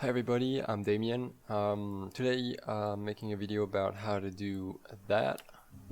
Hi everybody, I'm Damien. Today I'm making a video about how to do that.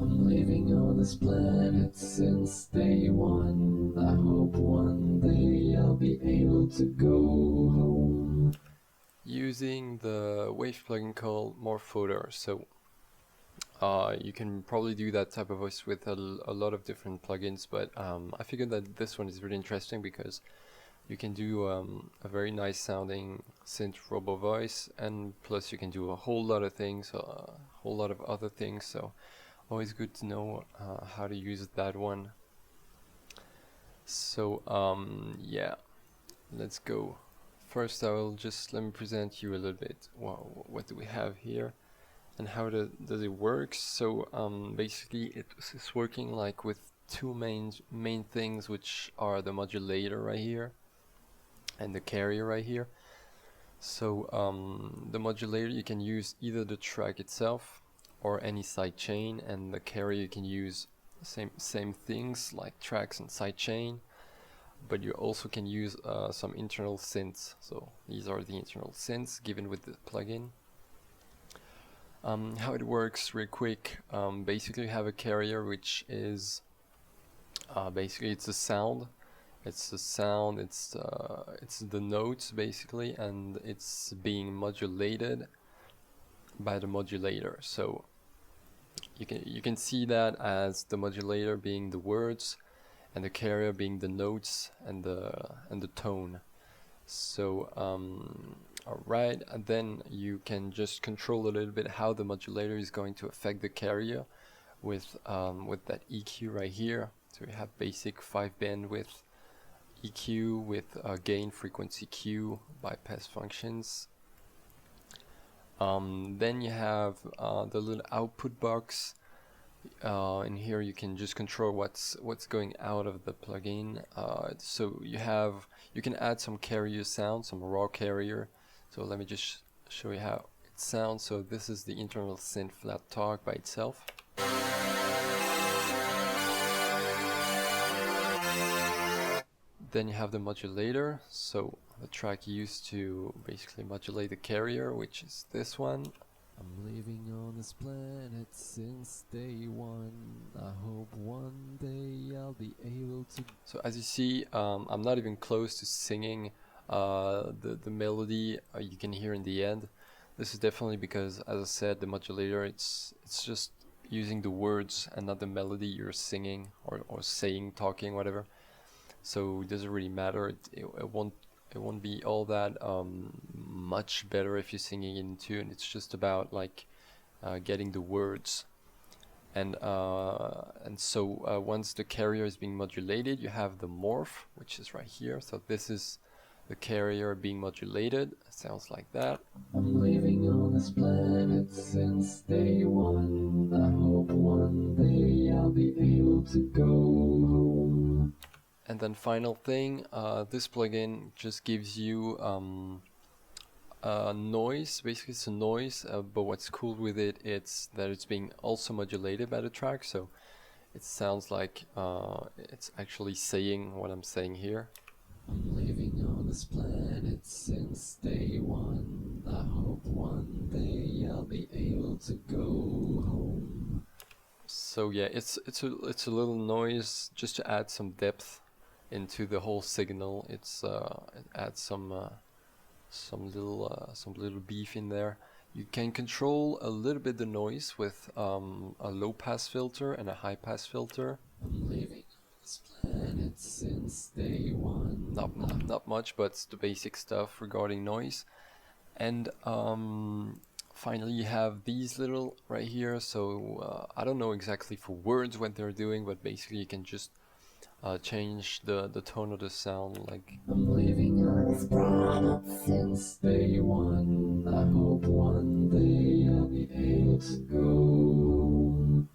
I'm living on this planet since day one. I hope one day I'll be able to go home. Using the Wave plugin called Morphoder. So you can probably do that type of voice with a lot of different plugins, but I figured that this one is really interesting because you can do a very nice sounding synth robo voice, and plus you can do a whole lot of things, a whole lot of other things, so always good to know how to use that one. So yeah, let's go. First let me present you a little bit what do we have here and how does it work. So basically it's working like with two main things, which are the modulator right here and the carrier right here. So the modulator, you can use either the track itself or any sidechain, and the carrier you can use same things like tracks and sidechain, but you also can use some internal synths. So these are the internal synths given with the plugin. How it works real quick, basically you have a carrier which is basically it's a sound. It's the notes basically, and it's being modulated by the modulator. So you can see that as the modulator being the words and the carrier being the notes and the tone. So alright, and then you can just control a little bit how the modulator is going to affect the carrier with that EQ right here. So we have basic 5 bandwidth EQ with gain, frequency, Q, bypass functions. Then you have the little output box. In here you can just control what's going out of the plugin. So you can add some carrier sound, some raw carrier. So let me just show you how it sounds. So this is the internal synth flat talk by itself. Then you have the modulator, so the track used to basically modulate the carrier, which is this one. I'm living on this planet since day one. I hope one day I'll be able to. So as you see, I'm not even close to singing the melody you can hear in the end. This is definitely because, as I said, the modulator, it's just using the words and not the melody you're singing or saying, talking, whatever. So it doesn't really matter. It won't be all that much better if you're singing in tune. It's just about like getting the words. And so once the carrier is being modulated, you have the morph, which is right here. So this is the carrier being modulated. It sounds like that. I'm living on this planet since day one. I hope one day I'll be able to go home. And then final thing, this plugin just gives you noise. Basically it's a noise, but what's cool with it, it's that it's being also modulated by the track, so it sounds like it's actually saying what I'm saying here. I'm living on this planet since day one. I hope one day I'll be able to go home. So yeah, it's a little noise just to add some depth into the whole signal. It adds some little beef in there. You can control a little bit the noise with a low pass filter and a high pass filter. I'm living on this planet since day one. Not much, but it's the basic stuff regarding noise. And finally you have these little right here. So I don't know exactly for words what they're doing, but basically you can just change the tone of the sound. Like I'm living on this planet since day one. I hope one day I'll be able to go home.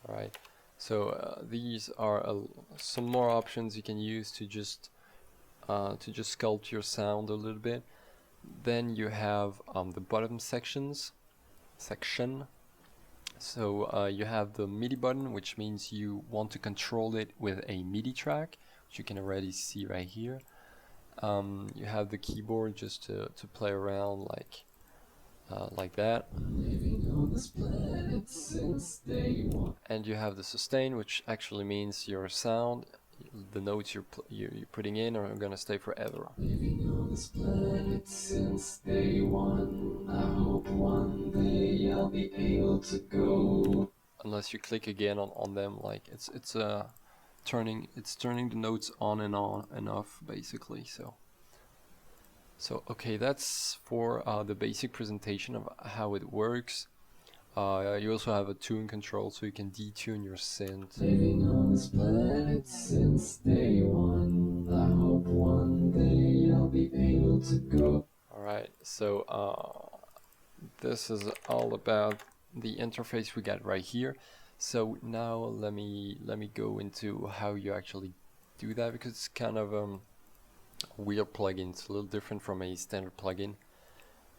Alright, so these are some more options you can use to just sculpt your sound a little bit. Then you have the bottom section. So you have the MIDI button, which means you want to control it with a MIDI track, which you can already see right here. You have the keyboard just to play around like that. Living on this planet since day one. And you have the sustain, which actually means your sound, the notes you're putting in are gonna stay forever. Living on this planet since day one. I hope one day I'll be able to go. Unless you click again on them, like it's turning the notes on and off basically. So okay, that's for the basic presentation of how it works. You also have a tune control, so you can detune your synth. Living on this planet since day one. I hope one day I'll be able to go. Alright, so this is all about the interface we got right here. So now let me go into how you actually do that, because it's kind of a weird plugin. It's a little different from a standard plugin.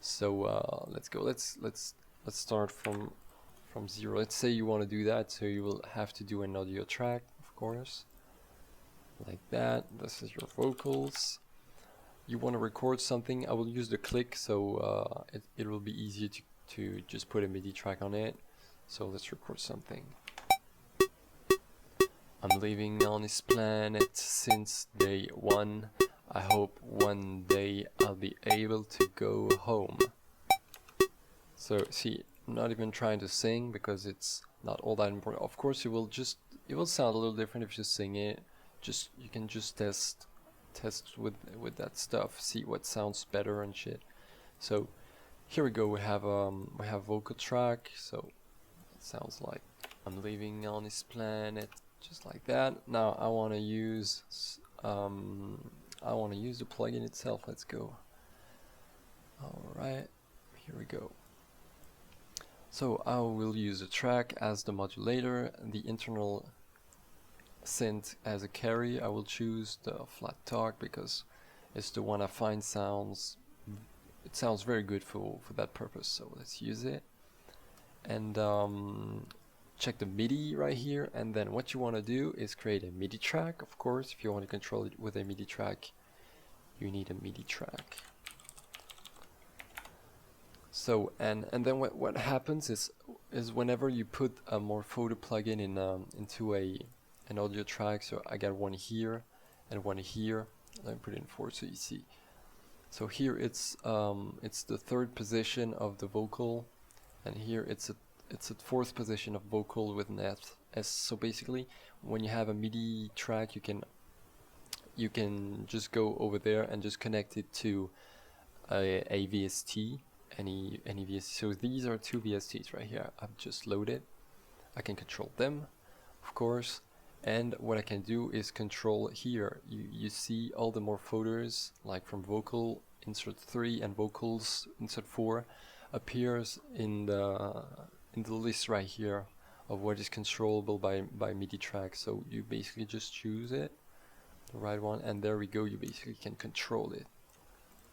So let's go. Let's start from zero. Let's say you want to do that, so you will have to do an audio track, of course, like that. This is your vocals. You want to record something. I will use the click, so it will be easier to just put a MIDI track on it. So let's record something. I'm living on this planet since day one. I hope one day I'll be able to go home. So see, I'm not even trying to sing because it's not all that important. Of course, it will sound a little different if you sing it. You can just test with that stuff, see what sounds better and shit. So here we go. We have vocal track. So it sounds like I'm living on this planet, just like that. Now I want to use the plugin itself. Let's go. All right, here we go. So I will use the track as the modulator, the internal synth as a carry. I will choose the flat talk because it's the one I find sounds very good for that purpose. So let's use it, and check the MIDI right here. And then what you want to do is create a MIDI track. Of course, if you want to control it with a MIDI track, you need a MIDI track. So and then what happens is whenever you put a Morphoder plugin in into an audio track, so I got one here and one here. Let me put it in 4 so you see. So here it's the third position of the vocal, and here it's at fourth position of vocal with an S. So basically, when you have a MIDI track, you can just go over there and just connect it to a VST. Any VST. So these are 2 VSTs right here. I've just loaded. I can control them, of course, and what I can do is control here. You see all the Morphoders, like from vocal insert 3 and vocals insert 4, appears in the list right here of what is controllable by MIDI track. So you basically just choose it, the right one, and there we go. You basically can control it.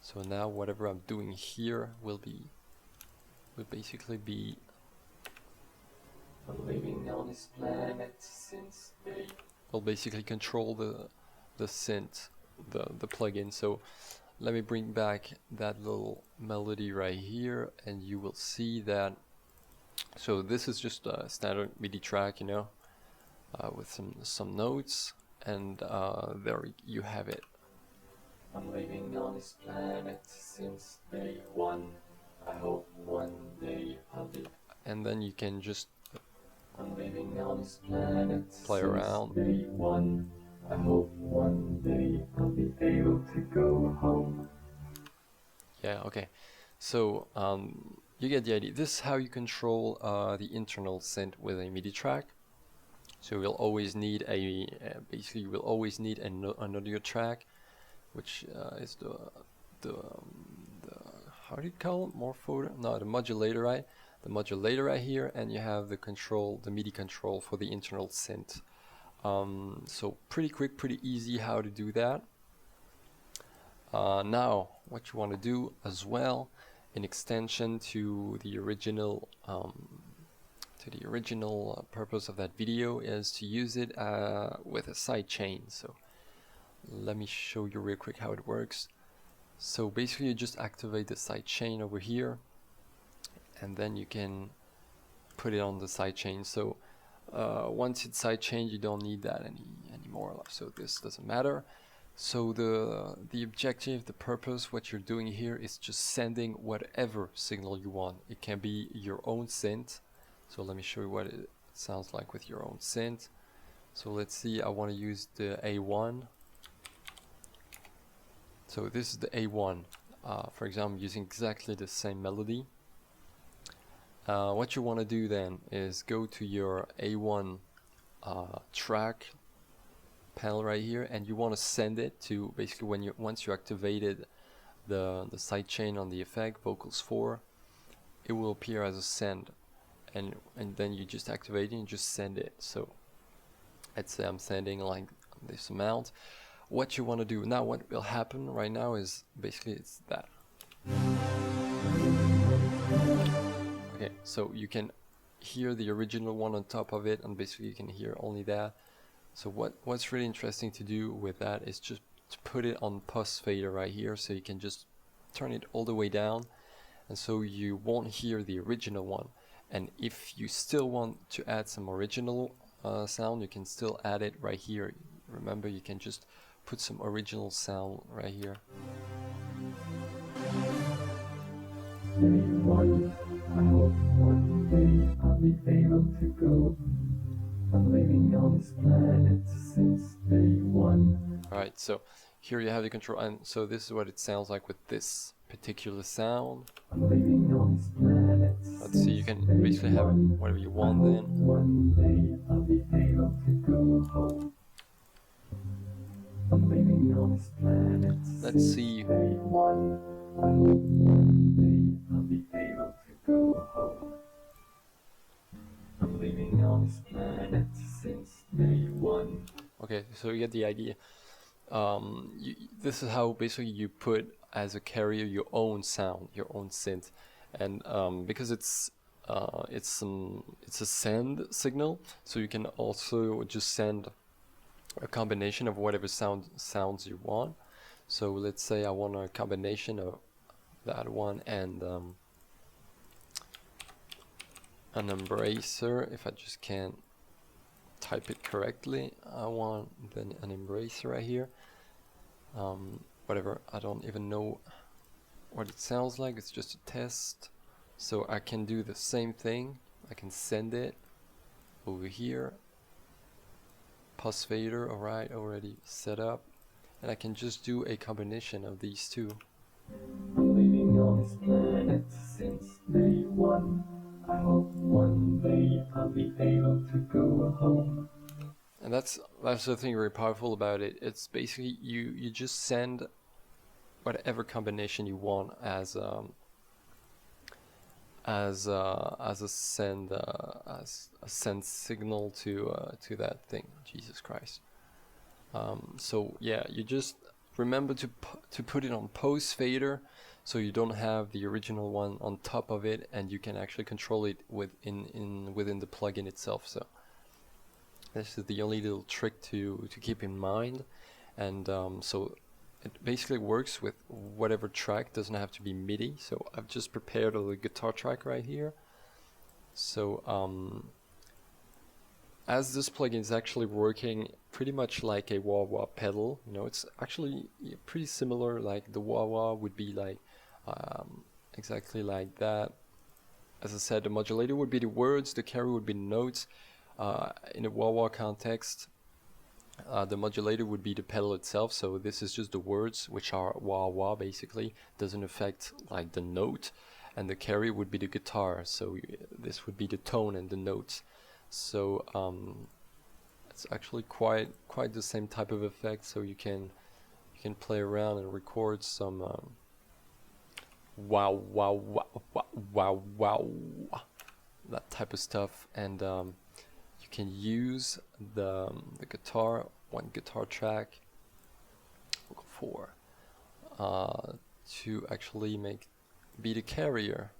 So now whatever I'm doing here will basically be I'm living on this planet since day. Will basically control the synth, the plugin. So let me bring back that little melody right here, and you will see that. So this is just a standard MIDI track, you know, with some notes, and there you have it. I'm living on this planet since day one. I hope one day I'll be. And then you can just I'm living on this planet play around. Day one. I hope one day I'll be able to go home. Yeah, okay. So you get the idea. This is how you control the internal synth with a MIDI track. So we'll always need basically we'll always need an audio track, which is the how do you call it? Morphoder? No, the modulator, right? The modulator right here, and you have the control, the MIDI control for the internal synth. So pretty quick, pretty easy how to do that. Now, what you want to do as well, in extension to the original purpose of that video, is to use it with a sidechain. So let me show you real quick how it works. So basically you just activate the sidechain over here, and then you can put it on the sidechain. So once it's sidechained, you don't need that anymore, so this doesn't matter. So the objective, the purpose, what you're doing here is just sending whatever signal you want. It can be your own synth. So let me show you what it sounds like with your own synth. So let's see, I want to use the A1. So this is the A1. For example, using exactly the same melody. What you want to do then is go to your A1 track panel right here, and you want to send it to basically once you activated the sidechain on the effect vocals 4, it will appear as a send, and then you just activate it and just send it. So let's say I'm sending like this amount. What you want to do now, what will happen right now is basically it's that. Okay, so you can hear the original one on top of it, and basically you can hear only that. So what's really interesting to do with that is just to put it on pulse fader right here, so you can just turn it all the way down, and so you won't hear the original one. And if you still want to add some original sound, you can still add it right here. Remember, you can just put some original sound right here. I hope one day I'll be able to go. I'm living on this planet since day one. Alright, so here you have the control, and so this is what it sounds like with this particular sound. I'm living on this planet. Let's see, you can basically have whatever you want then. One day I'll be able to go home. I'm living on this planet. Let's see. Day one. I hope one day I'll be able to go home. I'm living on this planet since day one. Okay, so you get the idea. This is how basically you put as a carrier your own sound, your own synth, and because it's a send signal, so you can also just send a combination of whatever sounds you want. So let's say I want a combination of that one and an embracer. If I just can't type it correctly, I want then an embracer right here. Whatever, I don't even know what it sounds like, it's just a test. So I can do the same thing, I can send it over here, pulse fader, alright, already set up, and I can just do a combination of these two. I'm living on this planet since day one. I hope one day I'll be able to go home. And that's the thing very powerful about it. It's basically you just send whatever combination you want as a send signal to that thing. Jesus Christ. So yeah, you just remember to put it on pulse fader, so you don't have the original one on top of it, and you can actually control it within the plugin itself. So this is the only little trick to keep in mind, and so it basically works with whatever track, doesn't have to be MIDI. So I've just prepared a little guitar track right here. So as this plugin is actually working pretty much like a wah-wah pedal, you know, it's actually pretty similar. Like the wah-wah would be like exactly like that. As I said, the modulator would be the words, the carry would be the notes. In a wah-wah context, the modulator would be the pedal itself, so this is just the words, which are wah-wah basically, doesn't affect like the note, and the carry would be the guitar, so this would be the tone and the notes. So it's actually quite the same type of effect, so you can play around and record some wow wow wow wow wow wow, that type of stuff, and you can use the guitar, one guitar track for to actually be the carrier.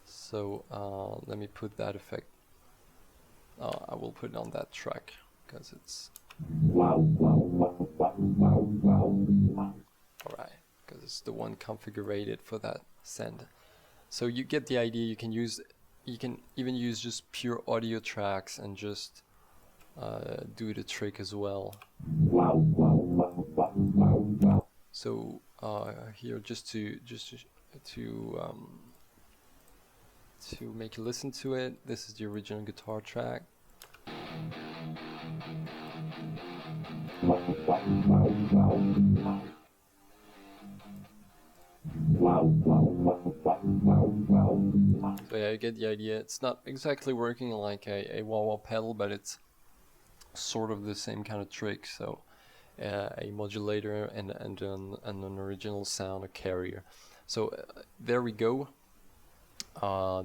So let me put that effect. I will put it on that track because it's wow wow wow wow was the one configured for that send. So you get the idea. You can even use just pure audio tracks and just do the trick as well. So here, just to make you listen to it, this is the original guitar track. So yeah, you get the idea. It's not exactly working like a wah-wah pedal, but it's sort of the same kind of trick. So a modulator and an original sound, a carrier. So there we go.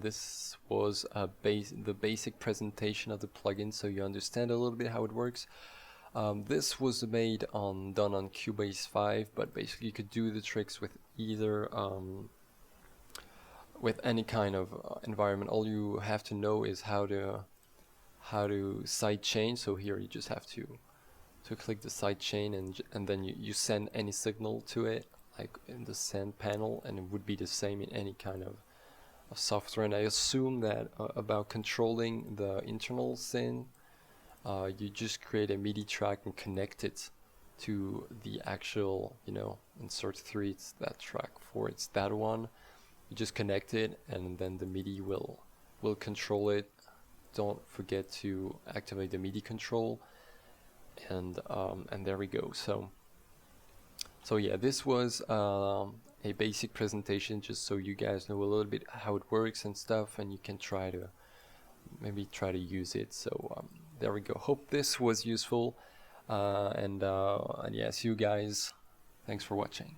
This was the basic presentation of the plugin, so you understand a little bit how it works. This was done on Cubase 5, but basically you could do the tricks with either with any kind of environment. All you have to know is how to sidechain. So here you just have to click the sidechain, and then you send any signal to it, like in the send panel, and it would be the same in any kind of software. And I assume that about controlling the internal synth, you just create a MIDI track and connect it to the actual, insert 3, it's that track 4, it's that one. You just connect it, and then the MIDI will control it. Don't forget to activate the MIDI control, and there we go. So yeah, this was a basic presentation, just so you guys know a little bit how it works and stuff, and you can maybe try to use it. So there we go. Hope this was useful, and yeah, see you guys. Thanks for watching.